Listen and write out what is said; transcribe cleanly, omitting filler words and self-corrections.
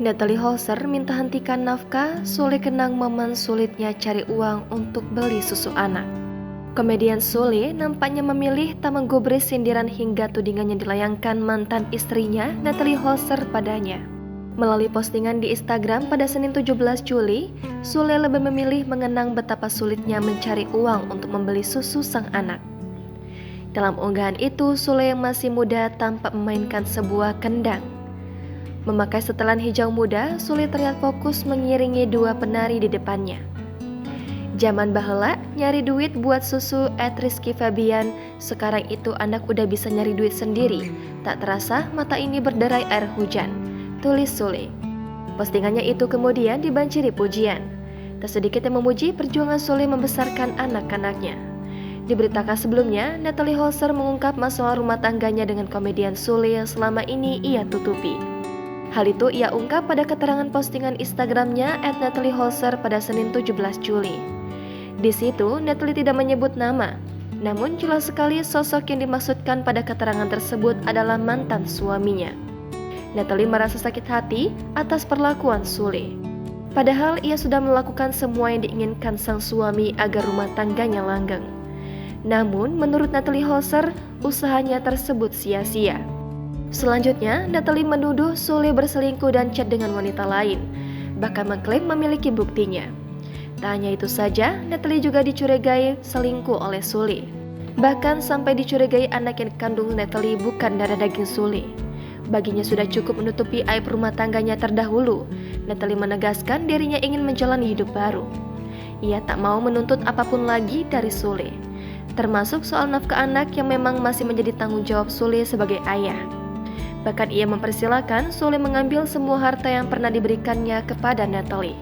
Natalie Holzer minta hentikan nafkah, Sule kenang momen sulitnya cari uang untuk beli susu anak. Komedian Sule nampaknya memilih tak menggubris sindiran hingga tudingan yang dilayangkan mantan istrinya Natalie Holzer padanya. Melalui postingan di Instagram pada Senin 17 Juli, Sule lebih memilih mengenang betapa sulitnya mencari uang untuk membeli susu sang anak. Dalam unggahan itu, Sule yang masih muda tampak memainkan sebuah kendang. Memakai setelan hijau muda, Sule terlihat fokus mengiringi dua penari di depannya. Zaman baheula, nyari duit buat susu Rizky Febian, sekarang itu anak udah bisa nyari duit sendiri. Tak terasa mata ini berderai air hujan, tulis Sule. Postingannya itu kemudian dibanjiri pujian. Tak sedikit yang memuji perjuangan Sule membesarkan anak-anaknya. Diberitakan sebelumnya, Natalie Holzer mengungkap masalah rumah tangganya dengan komedian Sule yang selama ini ia tutupi. Hal itu ia ungkap pada keterangan postingan Instagramnya @NatalieHolzer pada Senin 17 Juli. Di situ, Natalie tidak menyebut nama, namun jelas sekali sosok yang dimaksudkan pada keterangan tersebut adalah mantan suaminya. Natalie merasa sakit hati atas perlakuan Sule. Padahal ia sudah melakukan semua yang diinginkan sang suami agar rumah tangganya langgeng. Namun, menurut Natalie Holzer, usahanya tersebut sia-sia. Selanjutnya, Natalie menuduh Sule berselingkuh dan chat dengan wanita lain, bahkan mengklaim memiliki buktinya. Tak hanya itu saja, Natalie juga dicurigai selingkuh oleh Sule. Bahkan sampai dicurigai anak yang dikandung Natalie bukan darah daging Sule. Baginya sudah cukup menutupi aib rumah tangganya terdahulu. Natalie menegaskan dirinya ingin menjalani hidup baru. Ia tak mau menuntut apapun lagi dari Sule, termasuk soal nafkah anak yang memang masih menjadi tanggung jawab Sule sebagai ayah. Bahkan ia mempersilahkan Sule mengambil semua harta yang pernah diberikannya kepada Natalie.